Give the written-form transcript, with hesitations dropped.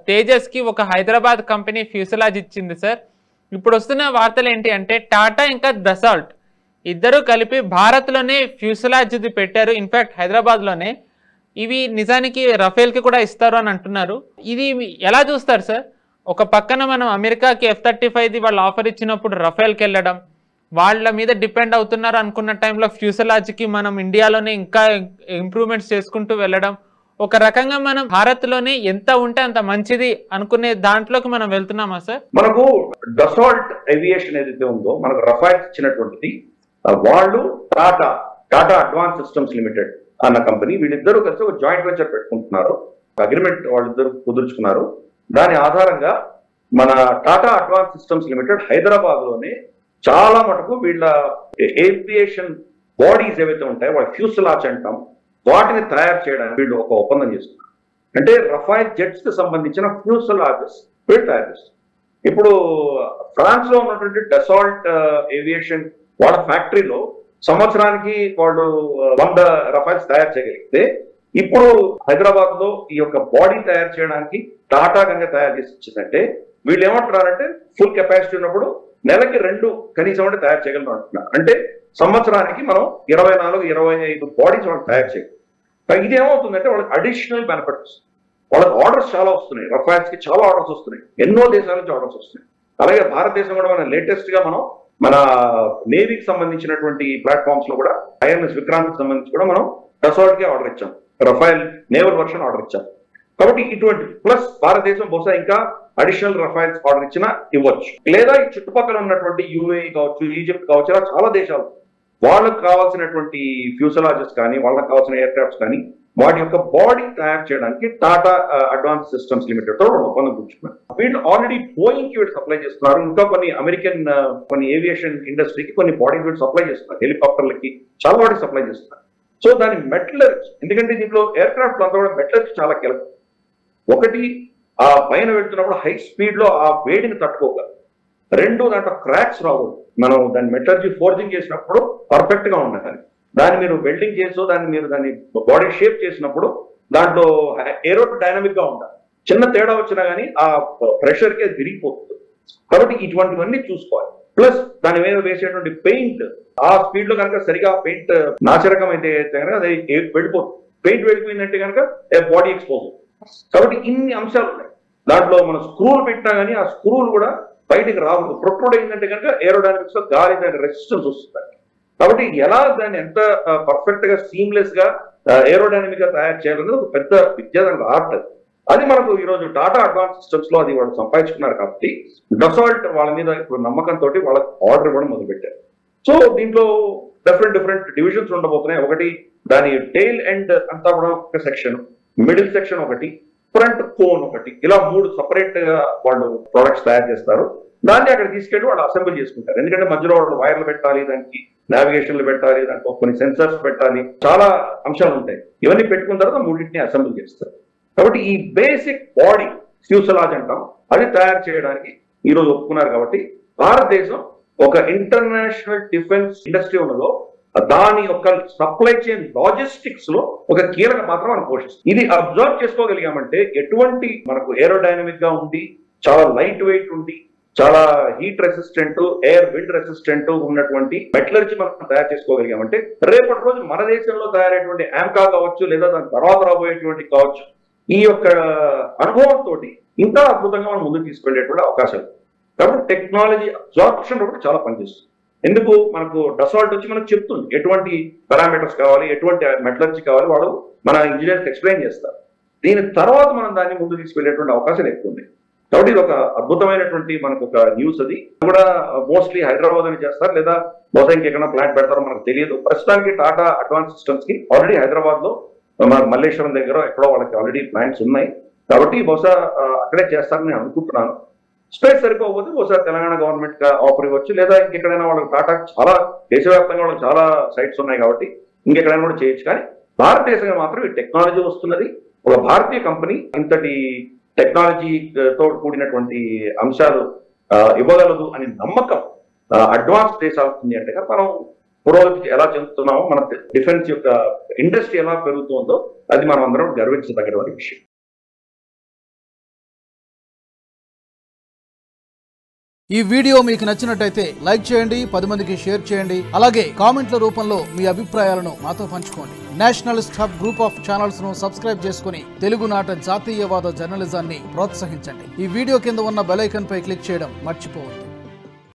తేజస్ కి ఒక హైదరాబాద్ కంపెనీ ఫ్యూసలాజ్ ఇచ్చింది సార్. ఇప్పుడు వస్తున్న వార్తలు ఏంటి అంటే టాటా ఇంకా దసాల్ట్ ఇద్దరు కలిపి భారత్లోనే ఫ్యూసలాజ్ది పెట్టారు. ఇన్ఫ్యాక్ట్ హైదరాబాద్లోనే. ఇవి నిజానికి రఫేల్కి కూడా ఇస్తారు అని అంటున్నారు. ఇది ఎలా చూస్తారు సార్? ఒక పక్కన మనం అమెరికాకి F-35ది వాళ్ళు ఆఫర్ ఇచ్చినప్పుడు రఫేల్కి వెళ్ళడం, వాళ్ళ మీద డిపెండ్ అవుతున్నారు అనుకున్న టైంలో ఫ్యూసలాజ్కి మనం ఇండియాలోనే ఇంకా ఇంప్రూవ్మెంట్స్ చేసుకుంటూ వెళ్ళడం, ఒక రకంగా మనం భారత్లోనే ఎంత ఉంటే అంత మంచిది అనుకునే దాంట్లోకి మనం వెళ్తున్నామా సార్? మనకు దసాల్ట్ ఏవియేషన్ ఏదైతే ఉందో మనకు రఫైల్ ఇచ్చినటువంటిది, వాళ్ళు టాటా అడ్వాన్స్ సిస్టమ్స్ లిమిటెడ్ అన్న కంపెనీ, వీళ్ళిద్దరూ కలిసి ఒక జాయింట్ వెంచర్ పెట్టుకుంటున్నారు. అగ్రిమెంట్ వాళ్ళిద్దరు కుదుర్చుకున్నారు. దాని ఆధారంగా మన Tata advance systems limited Hyderabad లోనే చాలా మటుకు వీళ్ళ ఏవియేషన్ బాడీస్ ఏవైతే ఉంటాయో వాళ్ళ ఫ్యూసలాజ్ అంటాం, వాటిని తయారు చేయడానికి వీళ్ళు ఒక ఒప్పందం చేస్తున్నారు. అంటే రఫైల్ జెట్స్ కి సంబంధించిన ఫ్యూసలాజెస్ వీళ్ళు తయారు చేస్తారు. ఇప్పుడు ఫ్రాన్స్ లో ఉన్నటువంటి డసాల్ట్ ఏవియేషన్ వాళ్ళ ఫ్యాక్టరీలో సంవత్సరానికి వాళ్ళు 100 రఫైల్స్ తయారు చేయగలిగితే, ఇప్పుడు హైదరాబాద్ లో ఈ యొక్క బాడీ తయారు చేయడానికి టాటా కనుక తయారు చేసి ఇచ్చిందంటే వీళ్ళు ఏమంటున్నారంటే ఫుల్ కెపాసిటీ ఉన్నప్పుడు నెలకి 2 కనీసం అంటే తయారు చేయగలం అంటున్నారు. అంటే సంవత్సరానికి మనం 24-25 బాడీస్ వాళ్ళు తయారు చేయగలం. ఇది ఏమవుతుందంటే వాళ్ళకి అడిషనల్ బెనిఫిట్స్, వాళ్ళకి ఆర్డర్స్ చాలా వస్తున్నాయి. రఫైల్స్ కి చాలా ఆర్డర్స్ వస్తున్నాయి, ఎన్నో దేశాల నుంచి ఆర్డర్స్ వస్తున్నాయి. అలాగే భారతదేశం కూడా మనం లేటెస్ట్ గా మన నేవీకి సంబంధించినటువంటి ప్లాట్ఫామ్స్ లో కూడా INS విక్రాంత్ సంబంధించి కూడా మనం డసాల్ట్ కి ఆర్డర్ ఇచ్చాం, రఫైల్ నేవల్ వర్షన్ ఆర్డర్ ఇచ్చాం. కాబట్టి ఇటువంటి ప్లస్ భారతదేశం బహుశా ఇంకా అడిషనల్ రఫైల్స్ ఆర్డర్ ఇచ్చినా ఇవ్వచ్చు. లేదా ఈ చుట్టుపక్కల ఉన్నటువంటి UAE కావచ్చు, ఈజిప్ట్ కావచ్చు, ఇలా చాలా దేశాలు వాళ్ళకు కావాల్సినటువంటి ఫ్యూసలాజెస్ కానీ వాళ్ళకి కావాల్సిన ఎయిర్ క్రాఫ్ట్స్ కానీ వాటి యొక్క బాడీ తయారు చేయడానికి టాటా అడ్వాన్స్ సిస్టమ్స్ లిమిటెడ్ తో ఒప్పందం కూర్చున్నారు. వీళ్ళు ఆల్రెడీ బోయింగ్ కి వీళ్ళు సప్లై చేస్తున్నారు. ఇంకా కొన్ని అమెరికన్ కొన్ని ఏవియేషన్ ఇండస్ట్రీకి కొన్ని బాడీ వీళ్ళు సప్లై చేస్తున్నారు, హెలికాప్టర్లకి చాలా వాటికి సప్లై చేస్తున్నారు. సో దాని మెటలర్జీ, ఎందుకంటే దీంట్లో ఎయిర్ క్రాఫ్ట్ అంతా కూడా మెటలర్జీ చాలా కీలకం. ఒకటి, ఆ పైన వెళ్తున్నప్పుడు హై స్పీడ్ లో ఆ వేడిని తట్టుకోగలరు. 2, దాంట్లో క్రాక్స్ రావు. మనం దాన్ని మెటలర్జీ ఫోర్జింగ్ చేసినప్పుడు పర్ఫెక్ట్ గా ఉండాలి. దాన్ని మీరు వెల్డింగ్ చేసో దాన్ని బాడీ షేప్ చేసినప్పుడు దాంట్లో ఏరో డైనమిక్ గా ఉండాలి. చిన్న తేడా వచ్చినా కానీ ఆ ప్రెషర్ కి అది విరిగిపోతుంది. కాబట్టి ఇటువంటివన్నీ చూసుకోవాలి. ప్లస్ దాని మీద వేసేటువంటి పెయింట్ ఆ స్పీడ్ లో కనుక సరిగా పెయింట్ నాశరకం అయితే కనుక అది వెళ్ళిపోతుంది. పెయింట్ వెళ్ళిపోయిందంటే కనుక బాడీ ఎక్స్పోజ్. కాబట్టి ఇన్ని అంశాలు ఉన్నాయి. దాంట్లో మనం స్క్రూలు పెట్టినా కానీ ఆ స్క్రూలు కూడా బయటికి రావద్దు. ప్రొట్రూడ్ అయిందంటే కనుక ఏరోడైనమిక్స్ లో గాలి దాని రెసిస్టెన్స్ వస్తుంది. కాబట్టి ఎలా దాన్ని ఎంత పర్ఫెక్ట్ గా సీమ్లెస్ గా ఏరోడైనమిక్ గా తయారు చేయాలనేది ఒక పెద్ద విద్య, దానికి ఆర్ట్. అది మనకు ఈరోజు టాటా అడ్వాన్స్ సిస్టమ్స్ లో అది వాళ్ళు సంపాదించుకున్నారు. కాబట్టి డసాల్ట్ వాళ్ళ మీద ఇప్పుడు నమ్మకంతో వాళ్ళకి ఆర్డర్ ఇవ్వడం మొదలుపెట్టారు. సో దీంట్లో డిఫరెంట్ డివిజన్స్ ఉండబోతున్నాయి. ఒకటి దాని టెయిల్ ఎండ్ అంతా కూడా ఒక సెక్షన్, మిడిల్ సెక్షన్ ఒకటి, ఫ్రంట్ కోన్ ఒకటి, ఇలా 3 సపరేట్ గా వాళ్ళు ప్రొడక్ట్స్ తయారు చేస్తారు. దాన్ని అక్కడ తీసుకెళ్ళి వాళ్ళు అసెంబ్లీ చేసుకుంటారు. ఎందుకంటే మధ్యలో వాళ్ళు వైర్లు పెట్టాలి, దానికి నావిగేషన్లు పెట్టాలి, దాంట్లో కొన్ని సెన్సర్స్ పెట్టాలి, చాలా అంశాలు ఉంటాయి. ఇవన్నీ పెట్టుకున్న తర్వాత 3టిని అసెంబ్లీ చేస్తారు. కాబట్టి ఈ బేసిక్ బాడీ ఫ్యూసలాజ్ అంటాం, అది తయారు చేయడానికి ఈరోజు ఒప్పుకున్నారు. కాబట్టి భారతదేశం ఒక ఇంటర్నేషనల్ డిఫెన్స్ ఇండస్ట్రీ ఉన్నదో దాని యొక్క సప్లై చైన్ లాజిస్టిక్స్ లో ఒక కీలక పాత్ర మనం పోషిస్తుంది. ఇది అబ్జర్వ్ చేసుకోగలిగామంటే ఎటువంటి మనకు ఏరోడైనమిక్ గా ఉండి, చాలా లైట్ వెయిట్ ఉండి, చాలా heat resistant, air wind resistant ఉన్నటువంటి మెటలర్జీ మనం తయారు చేసుకోగలిగామంటే రేపటి రోజు మన దేశంలో తయారైనటువంటి యాంకా కావచ్చు, లేదా దాని తర్వాత రాబోయేటువంటి కావచ్చు, ఈ యొక్క అనుభవంతో ఇంకా అద్భుతంగా మనం ముందుకు తీసుకెళ్లేటువంటి అవకాశాలు. కాబట్టి టెక్నాలజీ అబ్జార్ప్షన్ కూడా చాలా పనిచేస్తుంది. ఎందుకు మనకు డసాల్ట్ వచ్చి మనకు చెప్తుంది ఎటువంటి పారామీటర్స్ కావాలి, ఎటువంటి మెటలర్జీ కావాలి, వాళ్ళు మన ఇంజనీర్స్ ఎక్స్ప్లెయిన్ చేస్తారు. దీని తర్వాత మనం దాన్ని ముందు తీసుకెళ్లేటువంటి అవకాశాలు ఎక్కువ ఉన్నాయి. కాబట్టి ఇది ఒక అద్భుతమైనటువంటి మనకు ఒక న్యూస్. అది కూడా మోస్ట్లీ హైదరాబాద్ అని చేస్తారు, లేదా బహుశా ఇంకెక్కడ ప్లాంట్ పెడతారో మనకు తెలియదు. ప్రస్తుతానికి టాటా అడ్వాన్స్ సిస్టమ్స్ కి ఆల్రెడీ హైదరాబాద్ లో మన మల్లేశ్వరం దగ్గర ఎక్కడో వాళ్ళకి ఆల్రెడీ ప్లాంట్స్ ఉన్నాయి. కాబట్టి బహుశా అక్కడే చేస్తారని నేను అనుకుంటున్నాను. స్పేస్ సరిపోకపోతే బహుశా తెలంగాణ గవర్నమెంట్ ఆఫర్ ఇవ్వచ్చు, లేదా ఇంకెక్కడైనా వాళ్ళకి టాటా చాలా దేశవ్యాప్తంగా వాళ్ళకి చాలా సైట్స్ ఉన్నాయి కాబట్టి ఇంకెక్కడైనా కూడా చేయొచ్చు. కానీ భారతదేశంగా మాత్రం ఈ టెక్నాలజీ వస్తున్నది. ఒక భారతీయ కంపెనీ ఇంతటి టెక్నాలజీతో కూడినటువంటి అంశాలు ఇవ్వగలదు అనే నమ్మకం అడ్వాన్స్ దేశాలకు ఉంది. అంటే మనం పురోగతి ఎలా చెందుతున్నామో, మన డిఫెన్స్ యొక్క ఇండస్ట్రీ ఎలా పెరుగుతుందో అది మనం అందరం గర్వించదగిన విషయం. ఈ వీడియో మీకు నచ్చినట్టయితే లైక్ చేయండి, 10 మందికి షేర్ చేయండి. అలాగే కామెంట్ల రూపంలో మీ అభిప్రాయాలను మాతో పంచుకోండి. Nationalist hub group of channels ను సబ్స్క్రైబ్ చేసుకుని తెలుగునాట జాతీయవాద జర్నలిజాన్ని ప్రోత్సహించండి. ఈ వీడియో కింద ఉన్న బెల్ ఐకాన్ పై క్లిక్ చేయడం మర్చిపోవద్దు.